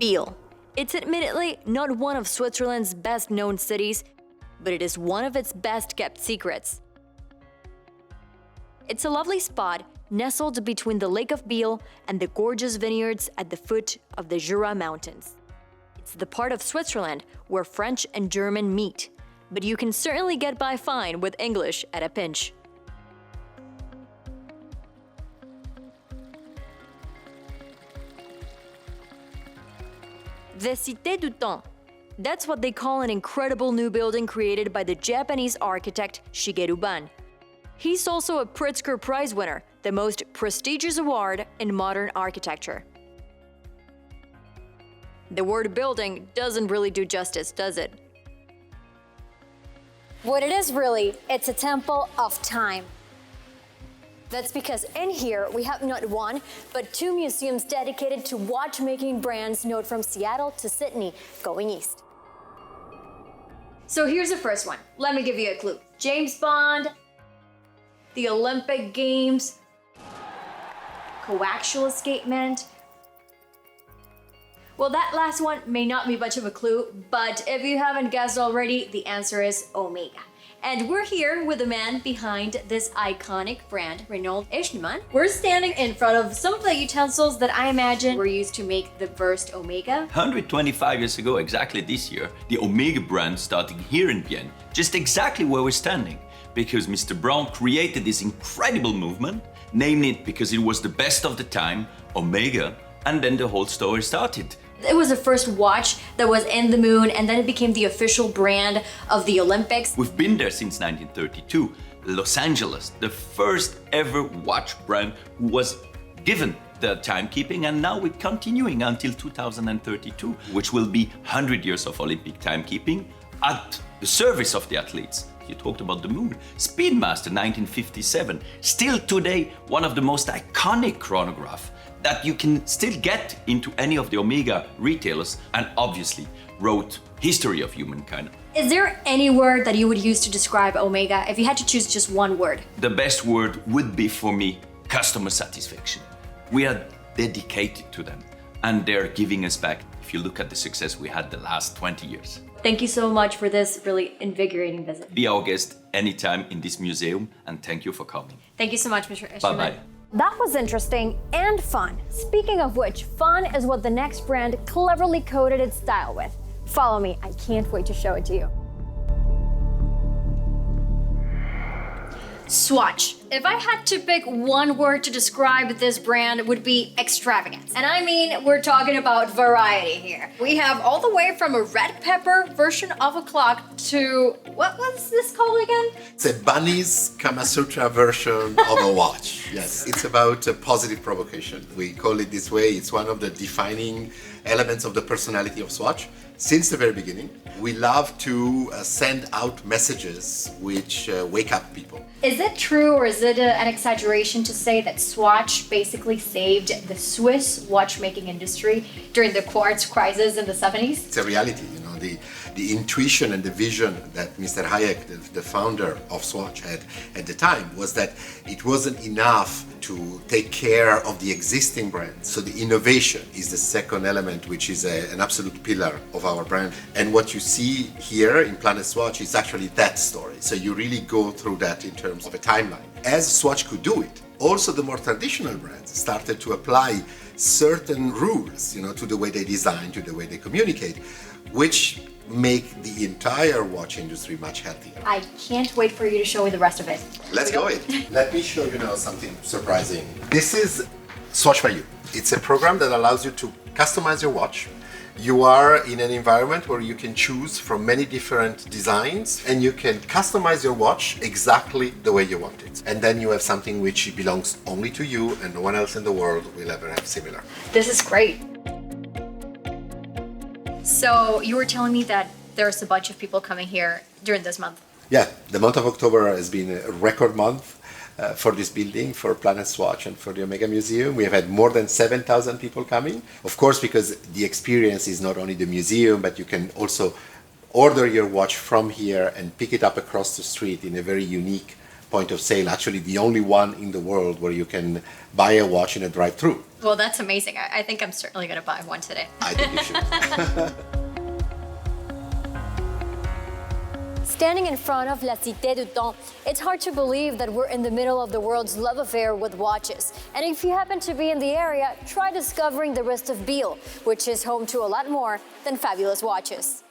Biel. It's admittedly not one of Switzerland's best-known cities, but it is one of its best-kept secrets. It's a lovely spot nestled between the Lake of Biel and the gorgeous vineyards at the foot of the Jura Mountains. It's the part of Switzerland where French and German meet, but you can certainly get by fine with English at a pinch. The Cité du Temps. That's what they call an incredible new building created by the Japanese architect Shigeru Ban. He's also a Pritzker Prize winner, the most prestigious award in modern architecture. The word building doesn't really do justice, does it? What it is really, it's a temple of time. That's because in here we have not one, but two museums dedicated to watchmaking brands known from Seattle to Sydney, going east. So here's the first one. Let me give you a clue. James Bond, the Olympic Games, coaxial escapement. Well, that last one may not be much of a clue, but if you haven't guessed already, the answer is Omega. And we're here with the man behind this iconic brand, Reinhold Eschnemann. We're standing in front of some of the utensils that I imagine were used to make the first Omega. 125 years ago, exactly this year, the Omega brand started here in Bienne, just exactly where we're standing, because Mr. Braun created this incredible movement, named it because it was the best of the time, Omega, and then the whole story started. It was the first watch that was in the moon, and then it became the official brand of the Olympics. We've been there since 1932. Los Angeles, the first ever watch brand who was given the timekeeping, and now we're continuing until 2032, which will be 100 years of Olympic timekeeping at the service of the athletes. You talked about the moon. Speedmaster 1957, still today one of the most iconic chronographs that you can still get into any of the Omega retailers, and obviously wrote history of humankind. Is there any word that you would use to describe Omega if you had to choose just one word? The best word would be for me, customer satisfaction. We are dedicated to them and they're giving us back. If you look at the success we had the last 20 years. Thank you so much for this really invigorating visit. Be our guest anytime in this museum, and thank you for coming. Thank you so much, Mr. Eschnemann. Bye-bye. That was interesting and fun. Speaking of which, fun is what the next brand cleverly coded its style with. Follow me, I can't wait to show it to you. Swatch. If I had to pick one word to describe this brand, it would be extravagance. And I mean, we're talking about variety here. We have all the way from a red pepper version of a clock to, what was this called again? It's a bunny's Kama Sutra version of a watch. Yes, it's about a positive provocation. We call it this way. It's one of the defining elements of the personality of Swatch. Since the very beginning, we love to send out messages which wake up people. Is it true, or is it an exaggeration to say that Swatch basically saved the Swiss watchmaking industry during the quartz crisis in the 70s? It's a reality, you know, the intuition and the vision that Mr. Hayek, the founder of Swatch, had at the time was that it wasn't enough to take care of the existing brand. So the innovation is the second element, which is an absolute pillar of our brand. And what you see here in Planet Swatch is actually that story. So you really go through that in terms of a timeline. As Swatch could do it, also the more traditional brands started to apply certain rules, you know, to the way they design, to the way they communicate, which make the entire watch industry much healthier. I can't wait for you to show me the rest of it. Let's go it. Let me show you now something surprising. This is Swatch by You. It's a program that allows you to customize your watch. You are in an environment where you can choose from many different designs, and you can customize your watch exactly the way you want it. And then you have something which belongs only to you, and no one else in the world will ever have similar. This is great. So you were telling me that there's a bunch of people coming here during this month. Yeah, the month of October has been a record month for this building, for Planet Swatch and for the Omega Museum. We have had more than 7,000 people coming. Of course, because the experience is not only the museum, but you can also order your watch from here and pick it up across the street in a very unique point of sale, actually the only one in the world where you can buy a watch in a drive-through. Well, that's amazing. I think I'm certainly going to buy one today. I think you should. Standing in front of La Cité du Temps, it's hard to believe that we're in the middle of the world's love affair with watches. And if you happen to be in the area, try discovering the rest of Biel, which is home to a lot more than fabulous watches.